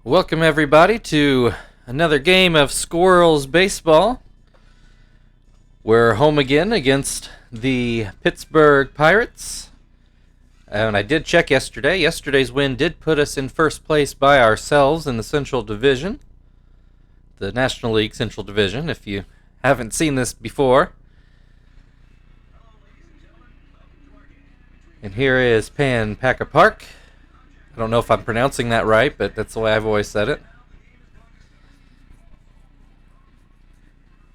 Welcome everybody to another game of Squirrels baseball. We're home again against the Pittsburgh Pirates. And I did check yesterday. Yesterday's win did put us in first place by ourselves in the Central Division. The National League Central Division, if you haven't seen this before. And here is Pan Packer Park. I don't know if I'm pronouncing that right, but that's the way I've always said it.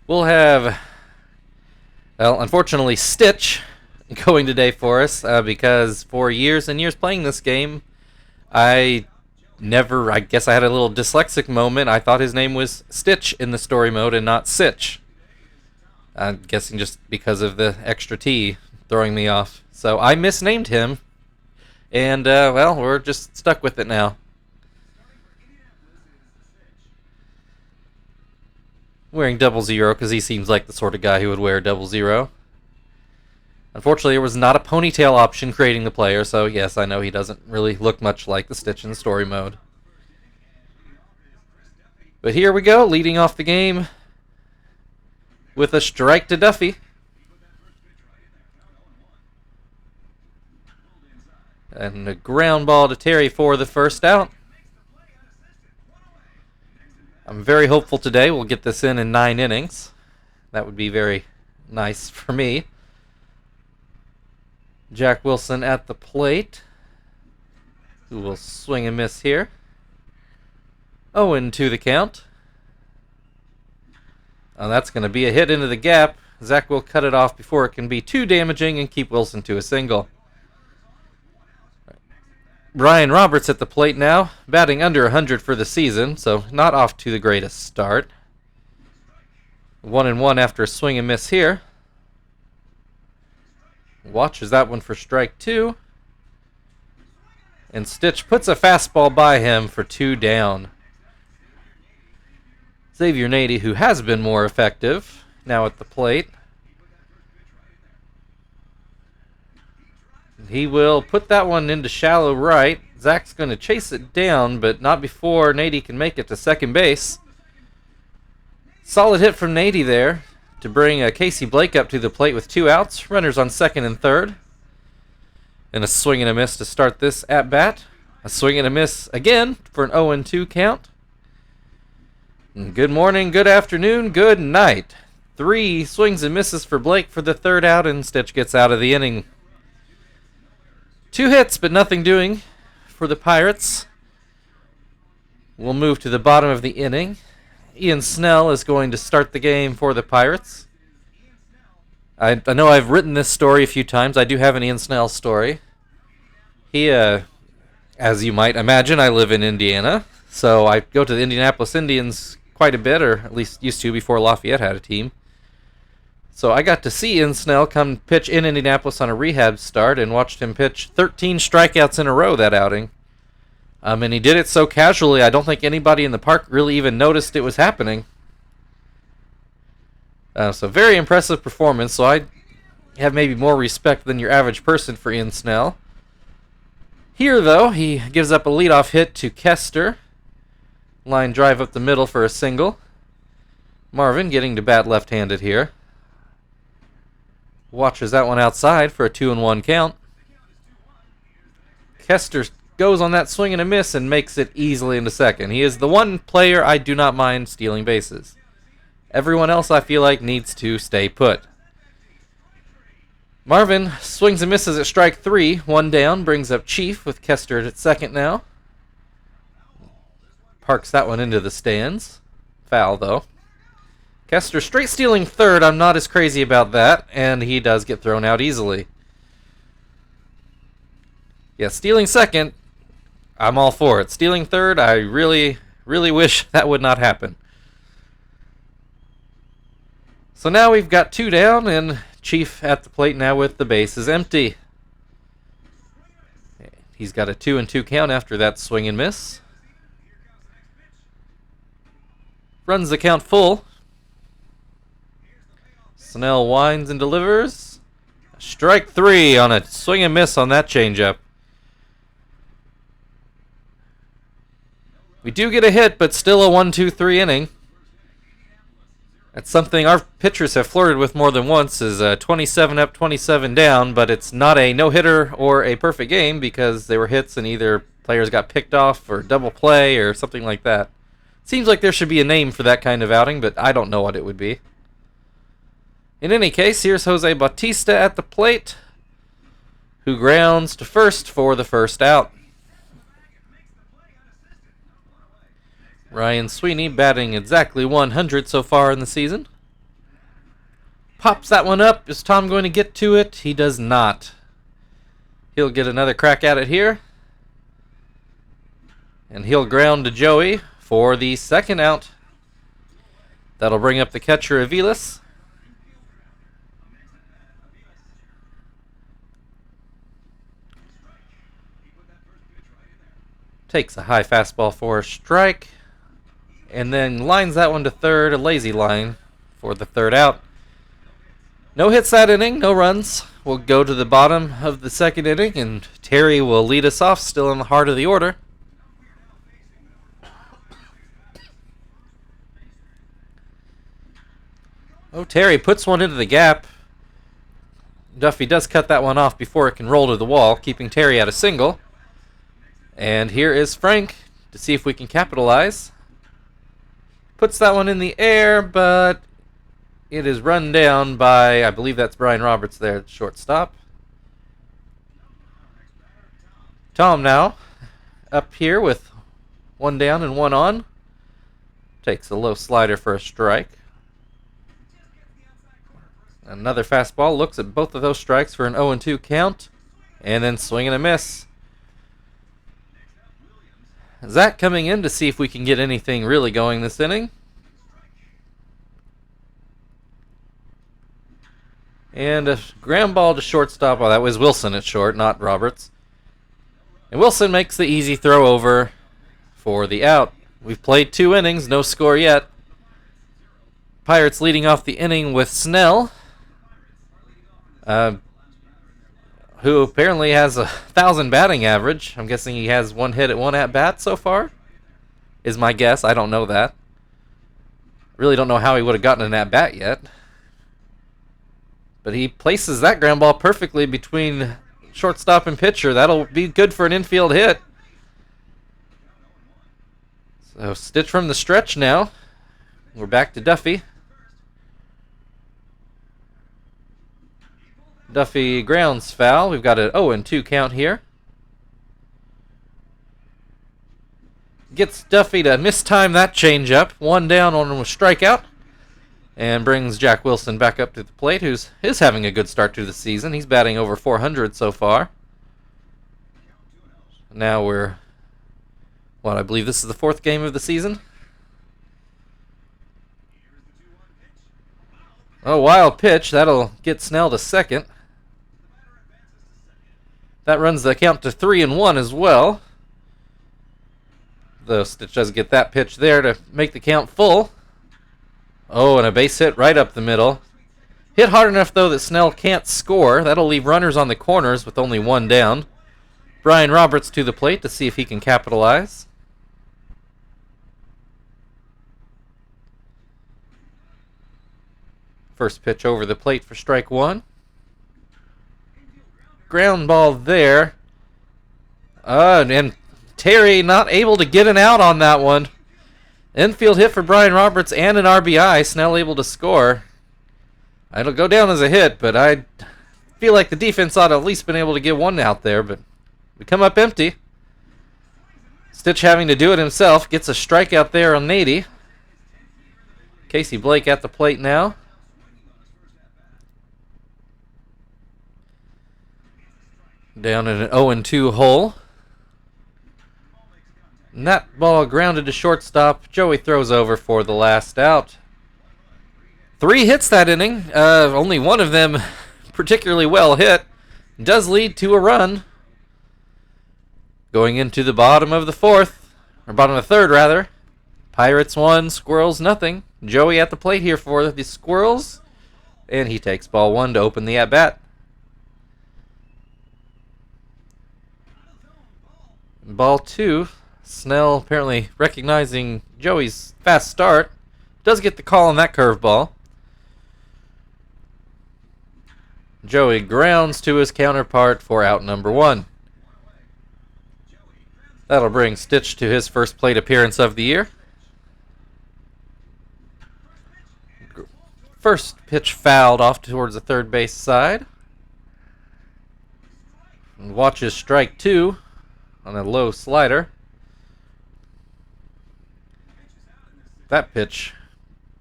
We'll have, well, unfortunately, Stitch going today for us because for years and years playing this game, I guess I had a little dyslexic moment. I thought his name was Stitch in the story mode and not Sitch. I'm guessing just because of the extra T throwing me off. So I misnamed him. And, well, we're just stuck with it now. Wearing 00 because he seems like the sort of guy who would wear 00. Unfortunately, there was not a ponytail option creating the player, so yes, I know he doesn't really look much like the Stitch in the story mode. But here we go, leading off the game with a strike to Duffy. And a ground ball to Terry for the first out. I'm very hopeful today we'll get this in 9 innings. That would be very nice for me. Jack Wilson at the plate, who will swing and miss here. 0-2 the count. Oh, that's going to be a hit into the gap. Zach will cut it off before it can be too damaging and keep Wilson to a single. Brian Roberts at the plate now, batting under 100 for the season, so not off to the greatest start. 1-1 after a swing and miss here. Watches that one for strike 2. And Stitch puts a fastball by him for 2 down. Xavier Nady, who has been more effective, now at the plate. He will put that one into shallow right. Zach's going to chase it down, but not before Nady can make it to second base. Solid hit from Nady there to bring Casey Blake up to the plate with 2 outs. Runners on second and third. And a swing and a miss to start this at-bat. A swing and a miss again for an 0-2 count. And good morning, good afternoon, good night. 3 swings and misses for Blake for the third out, and Stitch gets out of the inning. 2 hits, but nothing doing for the Pirates. We'll move to the bottom of the inning. Ian Snell is going to start the game for the Pirates. I know I've written this story a few times. I do have an Ian Snell story. He, as you might imagine, I live in Indiana, so I go to the Indianapolis Indians quite a bit, or at least used to before Lafayette had a team. So I got to see Ian Snell come pitch in Indianapolis on a rehab start and watched him pitch 13 strikeouts in a row that outing. And he did it so casually, I don't think anybody in the park really even noticed it was happening. So very impressive performance. So I have maybe more respect than your average person for Ian Snell. Here, though, he gives up a leadoff hit to Kester. Line drive up the middle for a single. Marvin getting to bat left-handed here. Watches that one outside for a 2-1 count. Kester goes on that swing and a miss and makes it easily into second. He is the one player I do not mind stealing bases. Everyone else I feel like needs to stay put. Marvin swings and misses at strike 3. 1 down, brings up Chief with Kester at second now. Parks that one into the stands. Foul, though. Kester straight stealing third. I'm not as crazy about that, and he does get thrown out easily. Yeah, stealing second, I'm all for it. Stealing third, I really, really wish that would not happen. So now we've got 2 down, and Chief at the plate now with the bases empty. He's got a 2-2 count after that swing and miss. Runs the count full. Snell winds and delivers. Strike 3 on a swing and miss on that changeup. We do get a hit, but still a 1-2-3 inning. That's something our pitchers have flirted with more than once, is 27 up, 27 down, but it's not a no-hitter or a perfect game because they were hits and either players got picked off or double play or something like that. Seems like there should be a name for that kind of outing, but I don't know what it would be. In any case, here's Jose Bautista at the plate, who grounds to first for the first out. Ryan Sweeney batting exactly 100 so far in the season. Pops that one up. Is Tom going to get to it? He does not. He'll get another crack at it here. And he'll ground to Joey for the second out. That'll bring up the catcher Aviles. Takes a high fastball for a strike. And then lines that one to third, a lazy line for the third out. No hits that inning, no runs. We'll go to the bottom of the second inning, and Terry will lead us off, still in the heart of the order. Oh, Terry puts one into the gap. Duffy does cut that one off before it can roll to the wall, keeping Terry at a single. And here is Frank to see if we can capitalize. Puts that one in the air, but it is run down by, I believe that's Brian Roberts there at shortstop. Tom now up here with one down and one on. Takes a low slider for a strike. Another fastball, looks at both of those strikes for an 0-2 count, and then swing and a miss. Zach coming in to see if we can get anything really going this inning. And a ground ball to shortstop. Oh, that was Wilson at short, not Roberts. And Wilson makes the easy throw over for the out. We've played 2 innings, no score yet. Pirates leading off the inning with Snell, who apparently has 1,000 batting average. I'm guessing he has one hit at one at-bat so far, is my guess. I don't know that. Really don't know how he would have gotten an at-bat yet. But he places that ground ball perfectly between shortstop and pitcher. That'll be good for an infield hit. So Stitch from the stretch now. We're back to Duffy. Duffy grounds foul. We've got an 0-2 count here. Gets Duffy to mistime that changeup. One down on a strikeout. And brings Jack Wilson back up to the plate, who is having a good start to the season. He's batting over 400 so far. Now we're, I believe this is the 4th game of the season. Oh, wild pitch. That'll get Snell to second. That runs the count to 3-1 as well. Though Stitch does get that pitch there to make the count full. Oh, and a base hit right up the middle. Hit hard enough, though, that Snell can't score. That'll leave runners on the corners with only one down. Brian Roberts to the plate to see if he can capitalize. First pitch over the plate for strike one. Ground ball there. And Terry not able to get an out on that one. Infield hit for Brian Roberts and an RBI. Snell able to score. It'll go down as a hit, but I feel like the defense ought to at least been able to get one out there, but we come up empty. Stitch having to do it himself. Gets a strikeout there on Nady. Casey Blake at the plate now. Down in an 0-2 hole. And that ball grounded to shortstop. Joey throws over for the last out. 3 hits that inning. Only one of them particularly well hit. Does lead to a run. Going into the bottom of the 4th. Or bottom of the 3rd, rather. Pirates 1, Squirrels nothing. Joey at the plate here for the Squirrels. And he takes ball 1 to open the at-bat. Ball 2 Snell apparently recognizing Joey's fast start. Does get the call on that curveball. Joey grounds to his counterpart for out number 1. That'll bring Stitch to his first plate appearance of the year. First pitch fouled off towards the third base side. And watches strike 2 on a low slider. That pitch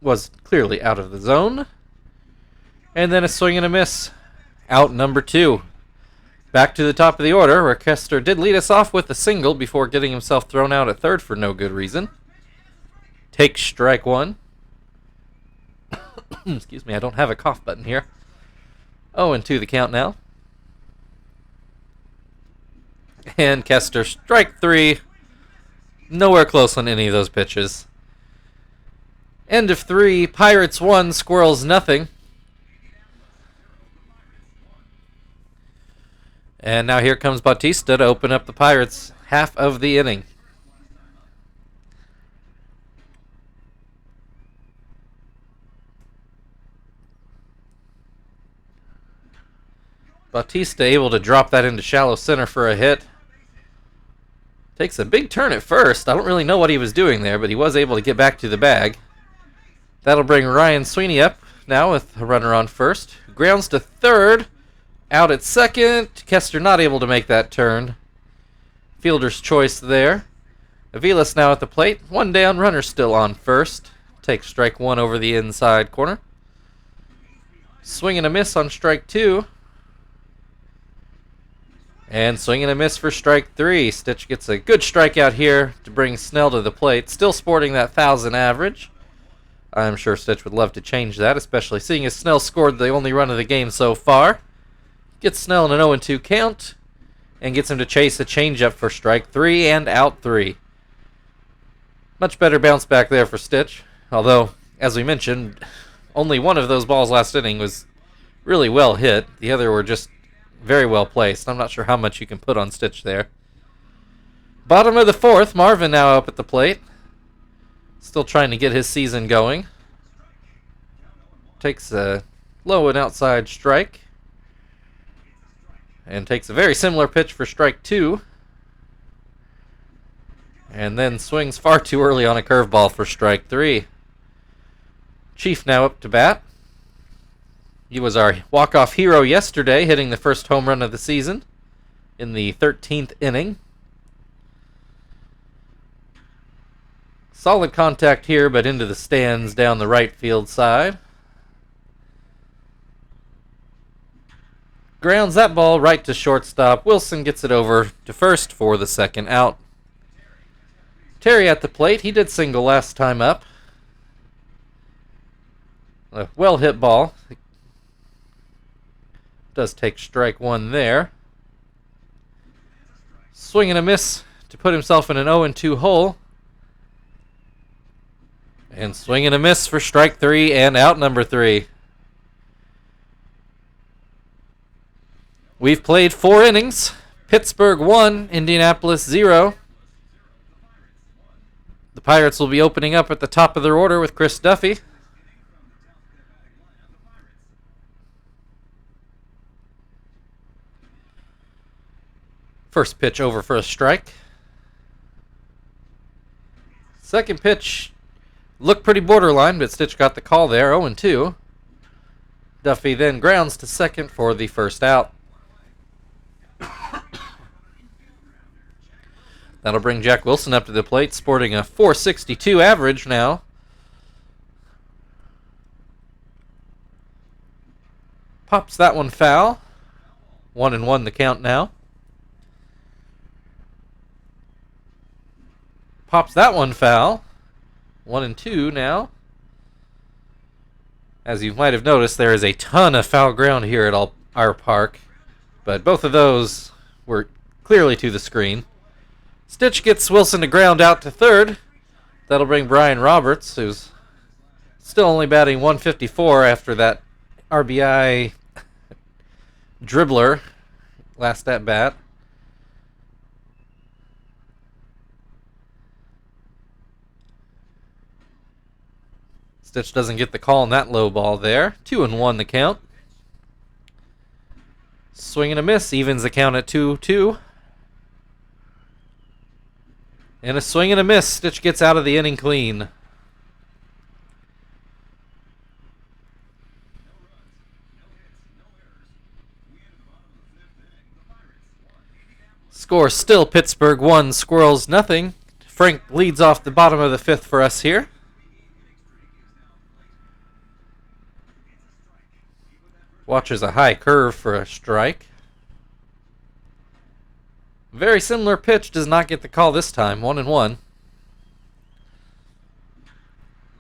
was clearly out of the zone. And then a swing and a miss. Out number 2. Back to the top of the order, where Kester did lead us off with a single before getting himself thrown out at third for no good reason. Takes strike 1. Excuse me, I don't have a cough button here. 0-2 the count now. And Kester, strike 3. Nowhere close on any of those pitches. End of 3. Pirates 1, Squirrels nothing. And now here comes Bautista to open up the Pirates' half of the inning. Bautista able to drop that into shallow center for a hit. Takes a big turn at first. I don't really know what he was doing there, but he was able to get back to the bag. That'll bring Ryan Sweeney up now with a runner on first. Grounds to third. Out at second. Kester not able to make that turn. Fielder's choice there. Avilas now at the plate. 1 down, runner still on first. Takes strike 1 over the inside corner. Swing and a miss on strike 2. And swing and a miss for strike 3. Stitch gets a good strikeout here to bring Snell to the plate. Still sporting that 1,000 average. I'm sure Stitch would love to change that, especially seeing as Snell scored the only run of the game so far. Gets Snell in an 0-2 count and gets him to chase a changeup for strike 3 and out 3. Much better bounce back there for Stitch. Although, as we mentioned, only one of those balls last inning was really well hit. The other were just very well placed. I'm not sure how much you can put on Stitch there. Bottom of the 4th, Marvin now up at the plate. Still trying to get his season going. Takes a low and outside strike. And takes a very similar pitch for strike 2. And then swings far too early on a curveball for strike 3. Chief now up to bat. He was our walk-off hero yesterday, hitting the first home run of the season in the 13th inning. Solid contact here, but into the stands down the right field side. Grounds that ball right to shortstop. Wilson gets it over to first for the second out. Terry at the plate. He did single last time up. A well-hit ball. Does take strike 1 there. Swing and a miss to put himself in an 0-2 hole. And swing and a miss for strike 3 and out number 3. We've played 4 innings. Pittsburgh 1, Indianapolis 0. The Pirates will be opening up at the top of their order with Chris Duffy. First pitch over for a strike. Second pitch looked pretty borderline, but Stitch got the call there, 0-2. Duffy then grounds to second for the first out. That'll bring Jack Wilson up to the plate, sporting a .462 average now. Pops that one foul. 1-1 the count now. Pops that one foul. 1-2 now. As you might have noticed, there is a ton of foul ground here at our park, but both of those were clearly to the screen. Stitch gets Wilson to ground out to third. That'll bring Brian Roberts, who's still only batting .154 after that RBI dribbler last at bat. Stitch doesn't get the call on that low ball there. 2-1 the count. Swing and a miss, evens the count at 2-2. And a swing and a miss. Stitch gets out of the inning clean. Score still Pittsburgh 1, Squirrels nothing. Frank leads off the bottom of the fifth for us here. Watches a high curve for a strike. Very similar pitch, does not get the call this time. 1-1.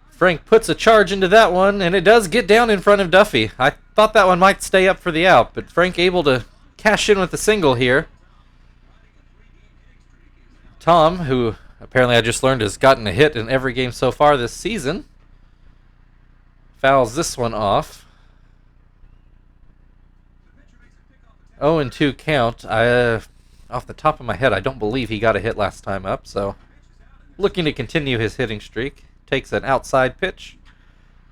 Frank puts a charge into that one, and it does get down in front of Duffy. I thought that one might stay up for the out, but Frank able to cash in with a single here. Tom, who apparently I just learned has gotten a hit in every game so far this season, fouls this one off. 0-2 count. Off the top of my head, I don't believe he got a hit last time up, so looking to continue his hitting streak. Takes an outside pitch.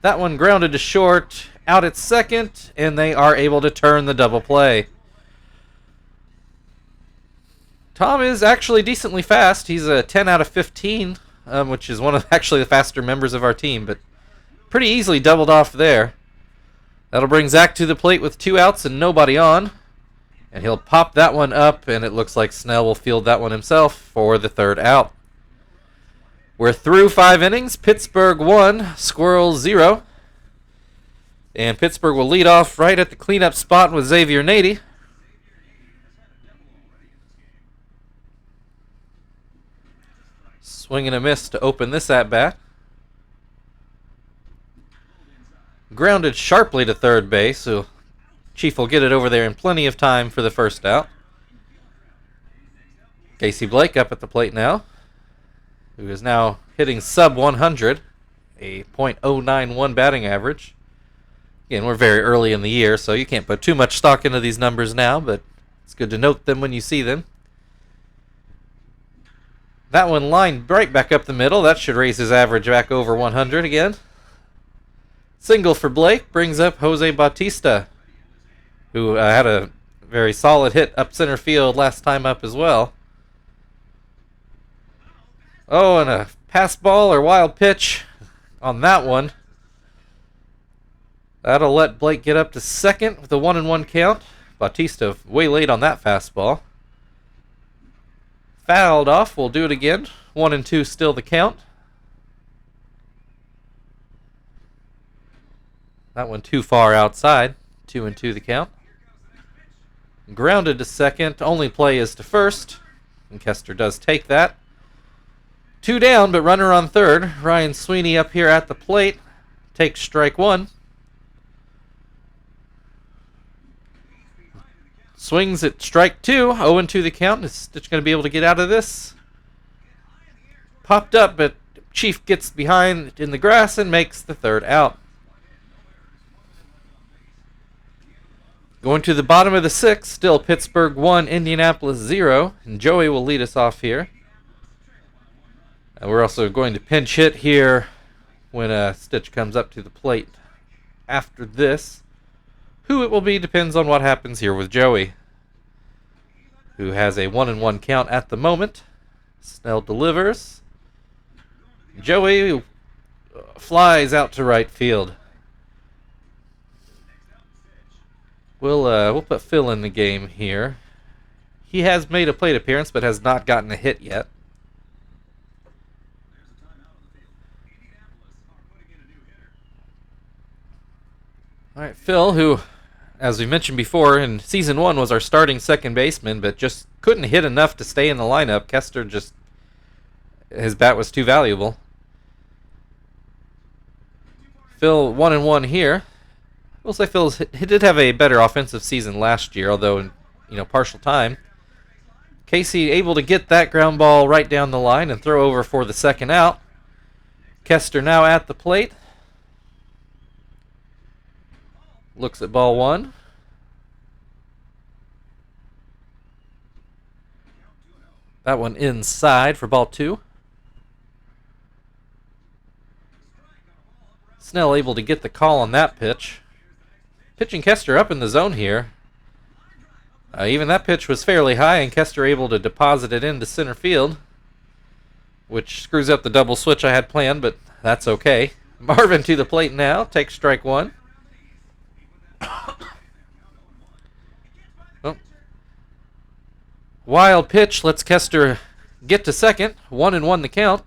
That one grounded to short, out at second, and they are able to turn the double play. Tom is actually decently fast. He's a 10 out of 15, which is one of actually the faster members of our team, but pretty easily doubled off there. That'll bring Zach to the plate with 2 outs and nobody on. And he'll pop that one up, and it looks like Snell will field that one himself for the 3rd out. We're through 5 innings. Pittsburgh 1, Squirrels 0. And Pittsburgh will lead off right at the cleanup spot with Xavier Nady. Swing and a miss to open this at-bat. Grounded sharply to third base, so Chief will get it over there in plenty of time for the 1st out. Casey Blake up at the plate now, who is now hitting sub 100, a .091 batting average. Again, we're very early in the year, so you can't put too much stock into these numbers now, but it's good to note them when you see them. That one lined right back up the middle. That should raise his average back over 100 again. Single for Blake brings up Jose Bautista, who had a very solid hit up center field last time up as well. Oh, and a pass ball or wild pitch on that one. That'll let Blake get up to second with a 1-1 count. Bautista way late on that fastball. Fouled off. We'll do it again. 1-2 still the count. That one too far outside. 2-2 the count. Grounded to second. Only play is to first. And Kester does take that. 2 down, but runner on third. Ryan Sweeney up here at the plate. Takes strike 1. Swings at strike 2. 0-2 the count. Is Stitch going to be able to get out of this? Popped up, but Chief gets behind in the grass and makes the 3rd out. Going to the bottom of the 6th, still Pittsburgh 1, Indianapolis 0. And Joey will lead us off here. And we're also going to pinch hit here when Stitch comes up to the plate after this. Who it will be depends on what happens here with Joey, who has a 1-1 count at the moment. Snell delivers. Joey flies out to right field. We'll put Phil in the game here. He has made a plate appearance, but has not gotten a hit yet. All right, Phil, who, as we mentioned before, in Season 1 was our starting second baseman, but just couldn't hit enough to stay in the lineup. Kester just, his bat was too valuable. Phil 1-1 here. We'll say he did have a better offensive season last year, although in partial time. Casey able to get that ground ball right down the line and throw over for the 2nd out. Kester now at the plate. Looks at ball 1. That one inside for ball 2. Snell able to get the call on that pitch. Pitching Kester up in the zone here. Even that pitch was fairly high, and Kester able to deposit it into center field, which screws up the double switch I had planned, but that's okay. Marvin to the plate now, takes strike one. Oh. Wild pitch lets Kester get to second. 1-1 the count.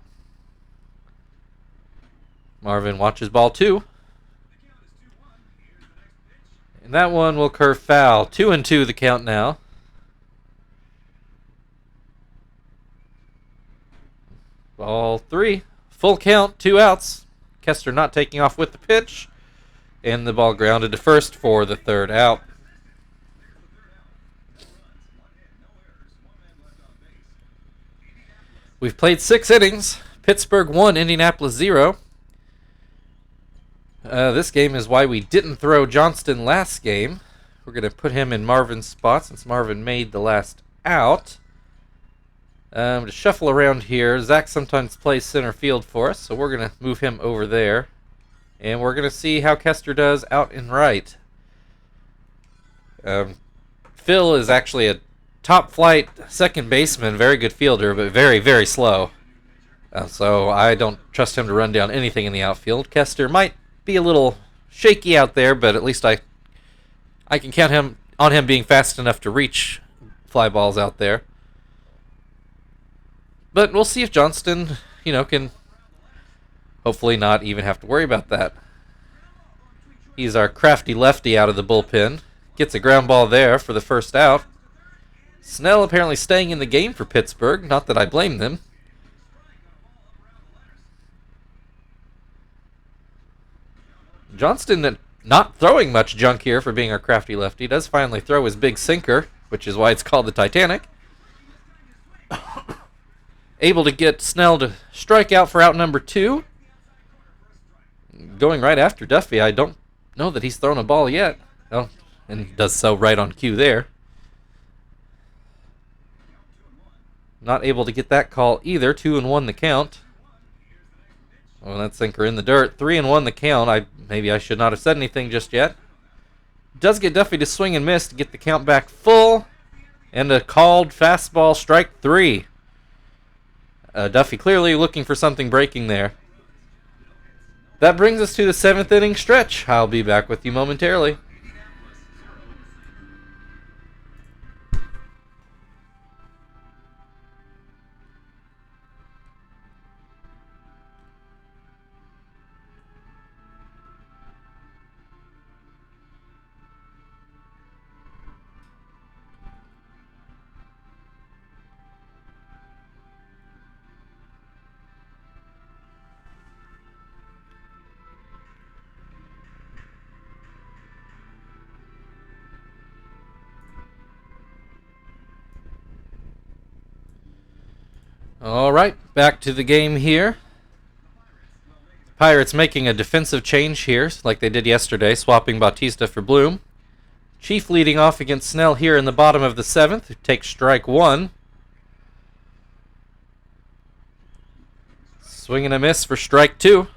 Marvin watches ball 2. And that one will curve foul. 2-2 the count now. Ball 3. Full count, 2 outs. Kester not taking off with the pitch. And the ball grounded to first for the 3rd out. We've played 6 innings. Pittsburgh 1, Indianapolis 0. This game is why we didn't throw Johnston last game. We're going to put him in Marvin's spot since Marvin made the last out. To shuffle around here, Zach sometimes plays center field for us, so we're going to move him over there. And we're going to see how Kester does out in right. Phil is actually a top flight second baseman, very good fielder, but very, very slow. So I don't trust him to run down anything in the outfield. Kester might be a little shaky out there, but at least I can count on him being fast enough to reach fly balls out there. But we'll see if Johnston, can hopefully not even have to worry about that. He's our crafty lefty out of the bullpen. Gets a ground ball there for the 1st out. Snell apparently staying in the game for Pittsburgh. Not that I blame them. Johnston not throwing much junk here for being our crafty lefty. Does finally throw his big sinker, which is why it's called the Titanic. Able to get Snell to strike out for out number 2. Going right after Duffy. I don't know that he's thrown a ball yet. Oh, and he does so right on cue there. Not able to get that call either. 2-1 the count. Oh, that sinker in the dirt. 3-1 the count. Maybe I should not have said anything just yet. Does get Duffy to swing and miss to get the count back full. And a called fastball, strike 3. Duffy clearly looking for something breaking there. That brings us to the 7th inning stretch. I'll be back with you momentarily. All right, back to the game here. Pirates making a defensive change here, like they did yesterday, swapping Bautista for Bloom. Chief leading off against Snell here in the bottom of the 7th, who takes strike 1. Swing and a miss for strike 2.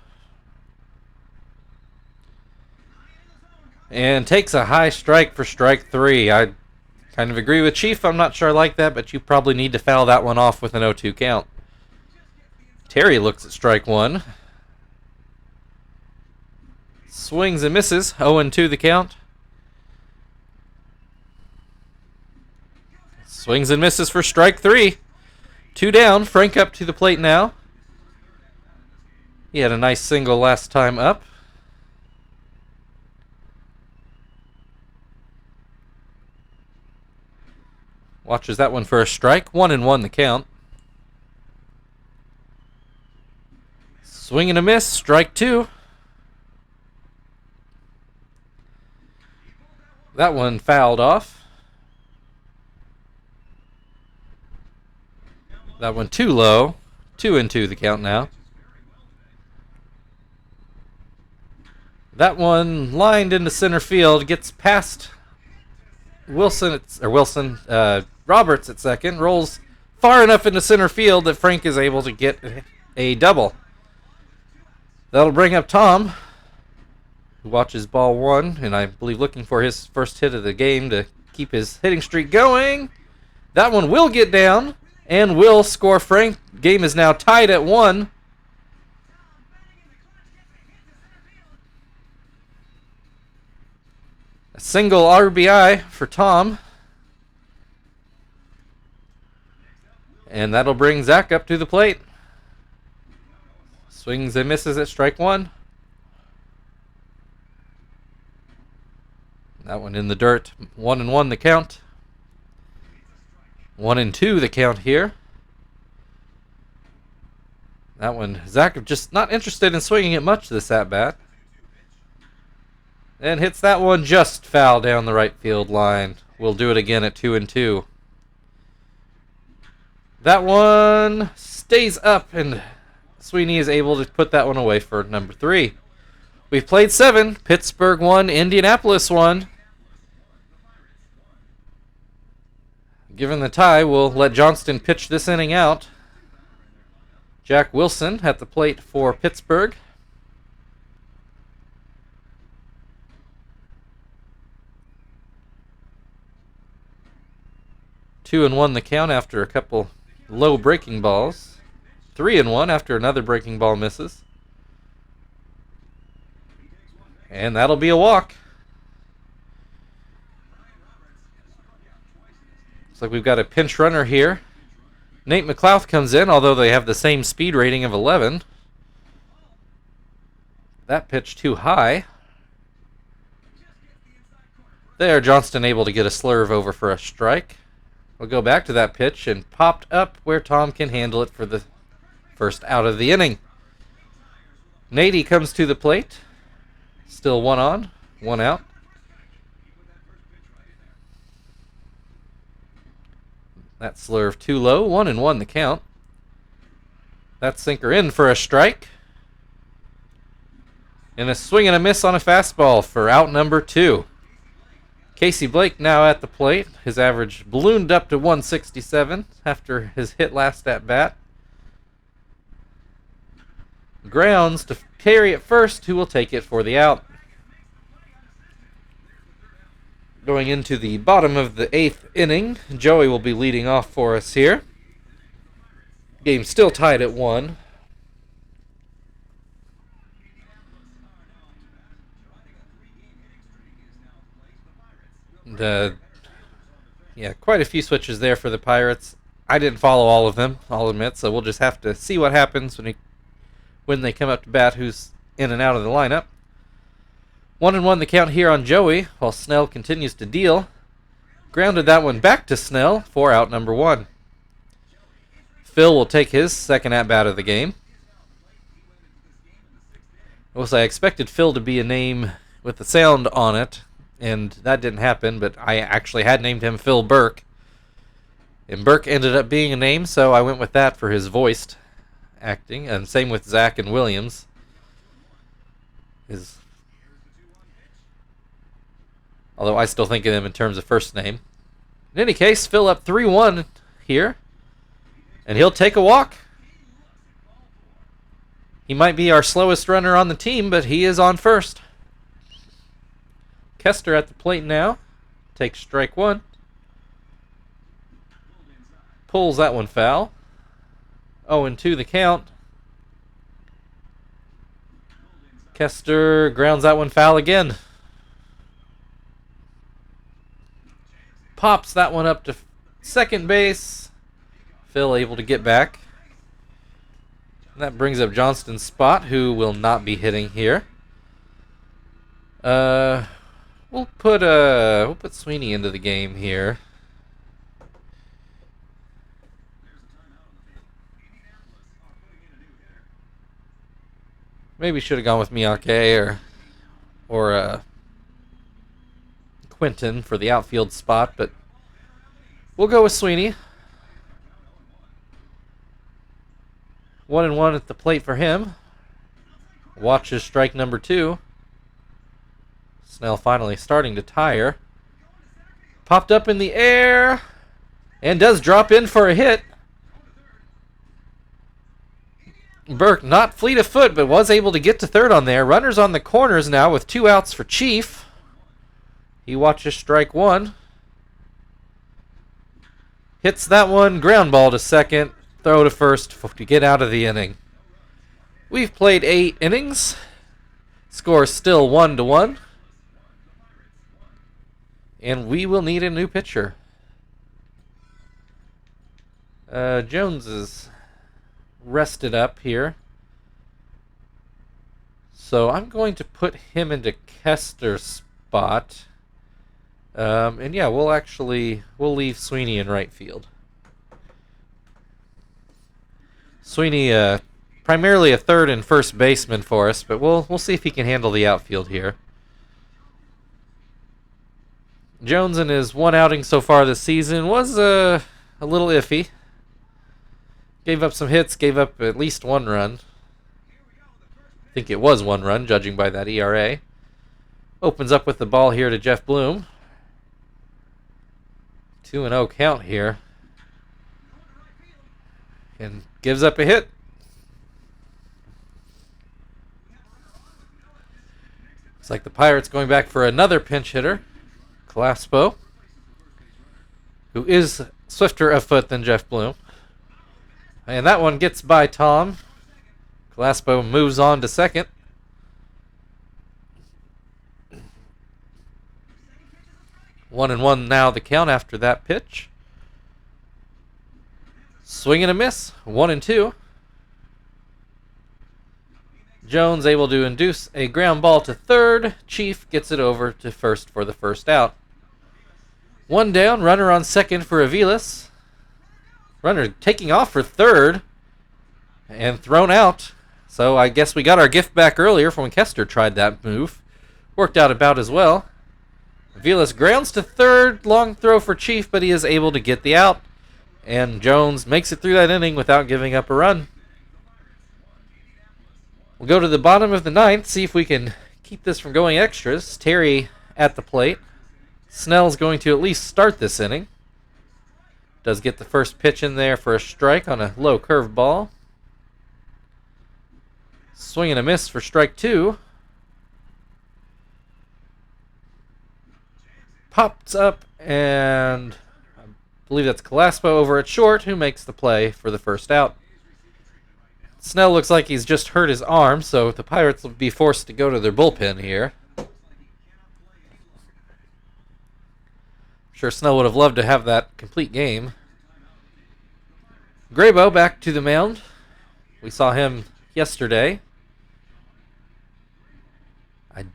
And takes a high strike for strike 3. I kind of agree with Chief. I'm not sure I like that, but you probably need to foul that one off with an 0-2 count. Terry looks at strike 1. Swings and misses. 0-2 the count. Swings and misses for strike 3. 2 down. Frank up to the plate now. He had a nice single last time up. Watches that one for a strike. 1-1 the count. Swing and a miss. Strike 2. That one fouled off. That one too low. 2-2 the count now. That one lined into center field. Gets past Roberts at second, rolls far enough into center field that Frank is able to get a double. That'll bring up Tom. who watches ball one, and I believe looking for his first hit of the game to keep his hitting streak going. That one will get down and will score Frank. Game is now tied at 1. A single RBI for Tom. And that'll bring Zach up to the plate. Swings and misses at strike 1. That one in the dirt. 1-1 the count. 1-2 the count here. That one, Zach just not interested in swinging it much this at-bat. And hits that one just foul down the right field line. We'll do it again at 2-2. That one stays up, and Sweeney is able to put that one away for number 3. We've played 7. Pittsburgh 1, Indianapolis 1. Given the tie, we'll let Johnston pitch this inning out. Jack Wilson at the plate for Pittsburgh. Two and 1 the count after a couple low breaking balls. 3-1 after another breaking ball misses. And that'll be a walk. Looks like we've got a pinch runner here. Nate McLouth comes in, although they have the same speed rating of 11. That pitch too high. There, Johnston able to get a slurve over for a strike. We'll go back to that pitch and popped up where Tom can handle it for the first out of the inning. Nady comes to the plate. Still 1 on, 1 out. That slurve too low. 1-1 the count. That sinker in for a strike. And a swing and a miss on a fastball for out number 2. Casey Blake now at the plate. His average ballooned up to 167 after his hit last at bat. Grounds to carry at first, who will take it for the out. Going into the bottom of the 8th inning, Joey will be leading off for us here. Game still tied at 1. And, yeah, quite a few switches there for the Pirates. I didn't follow all of them, I'll admit, so we'll just have to see what happens when they come up to bat, who's in and out of the lineup. 1-1 the count here on Joey, while Snell continues to deal. Grounded that one back to Snell for out number 1. Phil will take his second at-bat of the game. I expected Phil to be a name with a sound on it, and that didn't happen, but I actually had named him Phil Burke. And Burke ended up being a name, so I went with that for his voiced acting, and same with Zach and Williams. Although I still think of him in terms of first name. In any case, Phil up 3-1 here. And he'll take a walk. He might be our slowest runner on the team, but he is on first. Kester at the plate now. Takes strike 1. Pulls that one foul. 0-2 the count. Kester grounds that one foul again. Pops that one up to second base. Phil able to get back. And that brings up Johnston's spot, who will not be hitting here. We'll put Sweeney into the game here. Maybe should have gone with Miyake or Quinton for the outfield spot, but we'll go with Sweeney. 1-1 at the plate for him. Watches strike number 2. Snell finally starting to tire. Popped up in the air and does drop in for a hit. Burke not fleet of foot, but was able to get to third on there. Runners on the corners now with 2 outs for Chief. He watches strike 1. Hits that one, ground ball to second, throw to first to get out of the inning. We've played 8 innings. Score still 1-1. And we will need a new pitcher. Jones is rested up here. So I'm going to put him into Kester's spot. And yeah, we'll leave Sweeney in right field. Sweeney, primarily a third and first baseman for us, but we'll see if he can handle the outfield here. Jones in his 1 outing so far this season was a little iffy. Gave up some hits, gave up at least 1 run. I think it was 1 run, judging by that ERA. Opens up with the ball here to Jeff Bloom. 2-0 count here. And gives up a hit. Looks like the Pirates going back for another pinch hitter. Calaspo, who is swifter of foot than Jeff Bloom. And that one gets by Tom. Calaspo moves on to second. One and one now the count after that pitch. Swing and a miss. 1-2. Jones able to induce a ground ball to third. Chief gets it over to first for the first out. 1 down, runner on second for Aviles. Runner taking off for third and thrown out. So I guess we got our gift back earlier from when Kester tried that move. Worked out about as well. Aviles grounds to third, long throw for Chief, but he is able to get the out. And Jones makes it through that inning without giving up a run. We'll go to the bottom of the 9th, see if we can keep this from going extras. Terry at the plate. Snell's going to at least start this inning. Does get the first pitch in there for a strike on a low curve ball. Swing and a miss for strike 2. Pops up, and I believe that's Calaspo over at short, who makes the play for the first out. Snell looks like he's just hurt his arm, so the Pirates will be forced to go to their bullpen here. I'm sure Snell would have loved to have that complete game. Graybo back to the mound. We saw him yesterday. I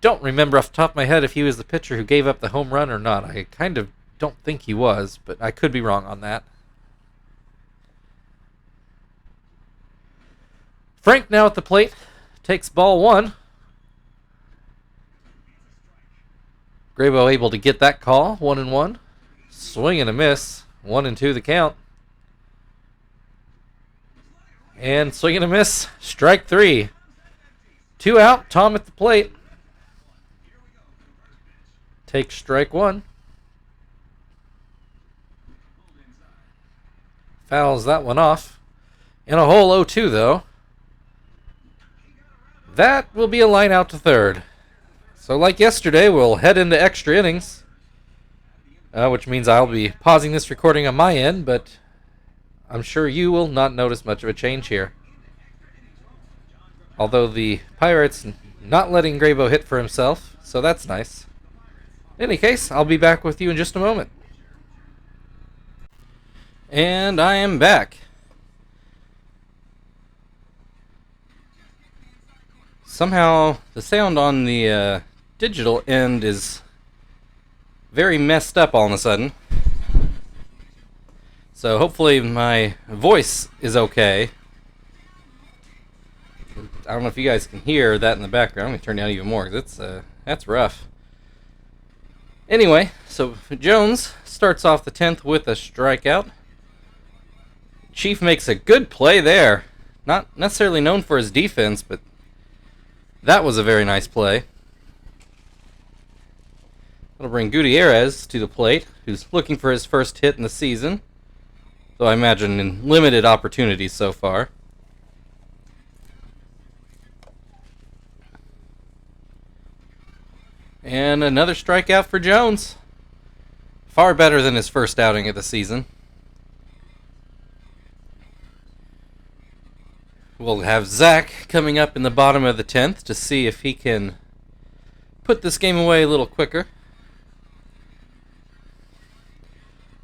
don't remember off the top of my head if he was the pitcher who gave up the home run or not. I kind of don't think he was, but I could be wrong on that. Frank now at the plate. Takes ball 1. Graybo able to get that call. 1-1. Swing and a miss. 1-2 the count. And swing and a miss. Strike 3. 2 out. Tom at the plate. Takes strike 1. Fouls that one off. In a hole 0-2 though. That will be a line out to third. So like yesterday, we'll head into extra innings. Which means I'll be pausing this recording on my end, but I'm sure you will not notice much of a change here. Although the Pirates not letting Graybo hit for himself, so that's nice. In any case, I'll be back with you in just a moment. And I am back. Somehow the sound on the digital end is very messed up all of a sudden. So hopefully my voice is okay. I don't know if you guys can hear that in the background. I'm going to turn down even more because that's rough. Anyway, so Jones starts off the 10th with a strikeout. Chief makes a good play there. Not necessarily known for his defense, but that was a very nice play. That'll bring Gutierrez to the plate, who's looking for his first hit in the season. Though I imagine in limited opportunities so far. And another strikeout for Jones. Far better than his first outing of the season. We'll have Zach coming up in the bottom of the 10th to see if he can put this game away a little quicker.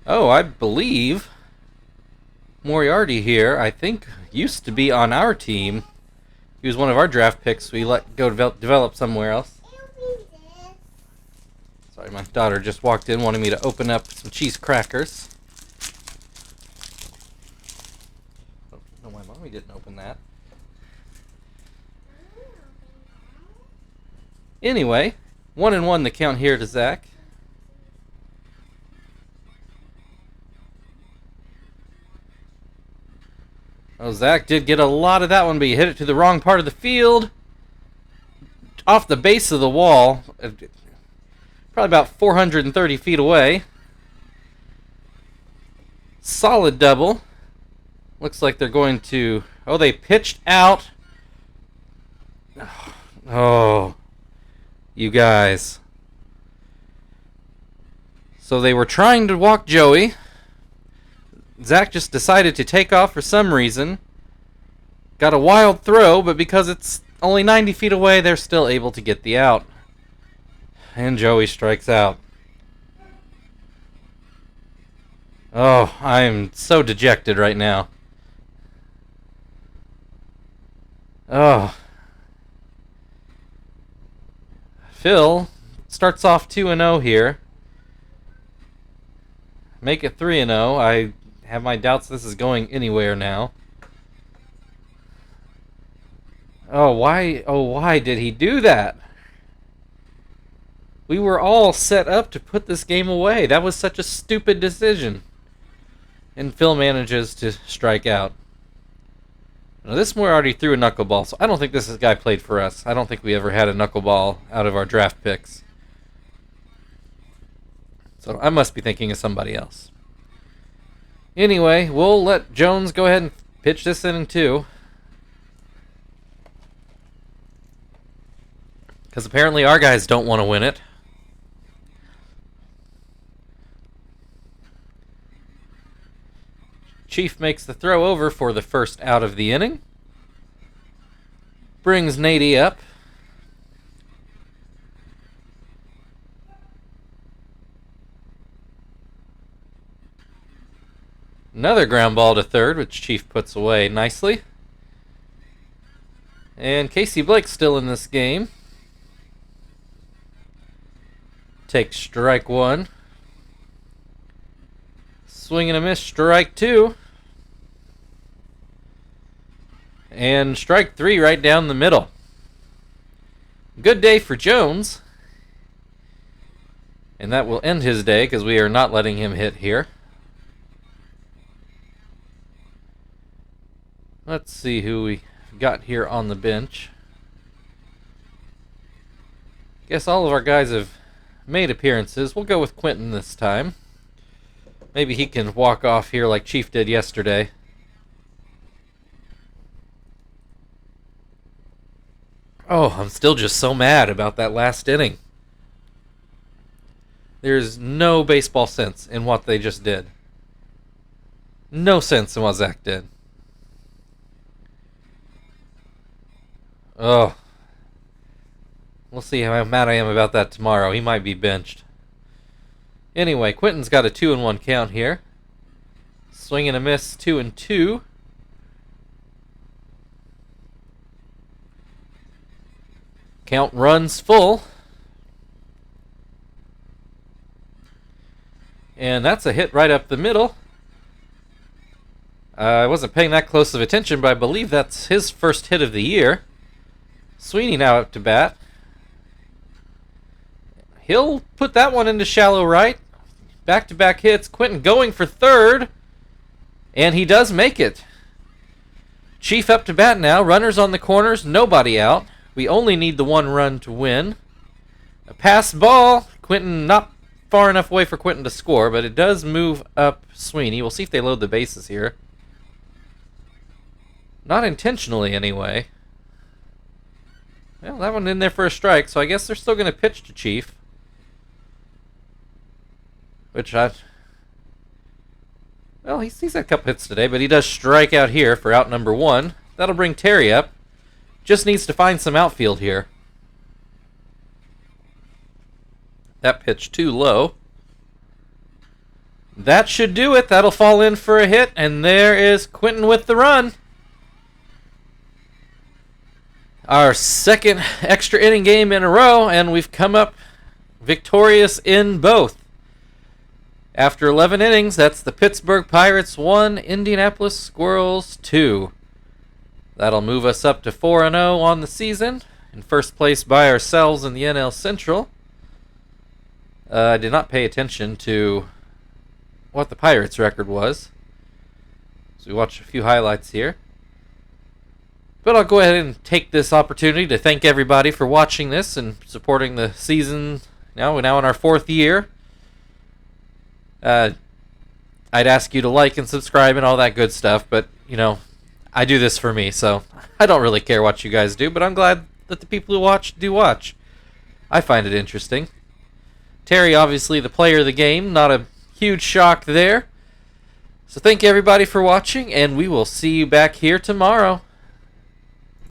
Oh, I believe Moriarty here, I think, used to be on our team. He was one of our draft picks we let go develop somewhere else. Sorry, my daughter just walked in wanting me to open up some cheese crackers. Oh, no, my mommy didn't open that. Anyway, 1-1 the count here to Zach. Oh, Zach did get a lot of that one, but he hit it to the wrong part of the field. Off the base of the wall. Probably about 430 feet away. Solid double. Looks like they're going to... Oh, they pitched out. Oh, you guys. So they were trying to walk Joey. Zach just decided to take off for some reason. Got a wild throw, but because it's only 90 feet away, they're still able to get the out. And Joey strikes out. Oh, I'm so dejected right now. Oh. Phil starts off 2-0 here. Make it 3-0. I have my doubts this is going anywhere now. Oh, why did he do that? We were all set up to put this game away. That was such a stupid decision. And Phil manages to strike out. Now, this Moriarty threw a knuckleball, so I don't think this guy played for us. I don't think we ever had a knuckleball out of our draft picks. So I must be thinking of somebody else. Anyway, we'll let Jones go ahead and pitch this inning too. Because apparently our guys don't want to win it. Chief makes the throw over for the first out of the inning. Brings Nady up. Another ground ball to third, which Chief puts away nicely. And Casey Blake's still in this game. Takes strike one. Swing and a miss, strike two. And strike three right down the middle. Good day for Jones. And that will end his day because we are not letting him hit here. Let's see who we got here on the bench. Guess all of our guys have made appearances. We'll go with Quentin this time. Maybe he can walk off here like Chief did yesterday. Oh, I'm still just so mad about that last inning. There's no baseball sense in what they just did. No sense in what Zach did. Oh. We'll see how mad I am about that tomorrow. He might be benched. Anyway, Quentin's got a 2-1 count here. Swing and a miss, 2-2. Count runs full. And that's a hit right up the middle. I wasn't paying that close of attention, but I believe that's his first hit of the year. Sweeney now up to bat. He'll put that one into shallow right. Back-to-back hits. Quentin going for third. And he does make it. Chief up to bat now. Runners on the corners. Nobody out. We only need the one run to win. A pass ball. Quentin not far enough away for Quentin to score, but it does move up Sweeney. We'll see if they load the bases here. Not intentionally, anyway. Well, that one in there for a strike, so I guess they're still going to pitch to Chief. Well, he's had a couple hits today, but he does strike out here for out number 1. That'll bring Terry up. Just needs to find some outfield here. That pitch too low. That should do it. That'll fall in for a hit, and there is Quentin with the run. Our second extra inning game in a row, and we've come up victorious in both. After 11 innings, that's the Pittsburgh Pirates 1, Indianapolis Squirrels 2. That'll move us up to 4-0 on the season, in first place by ourselves in the NL Central. I did not pay attention to what the Pirates' record was, so we watched a few highlights here. But I'll go ahead and take this opportunity to thank everybody for watching this and supporting the season. We're now in our 4th year. I'd ask you to like and subscribe and all that good stuff, but, I do this for me, so I don't really care what you guys do, but I'm glad that the people who watch do watch. I find it interesting. Terry, obviously the player of the game, not a huge shock there. So thank you everybody for watching, and we will see you back here tomorrow.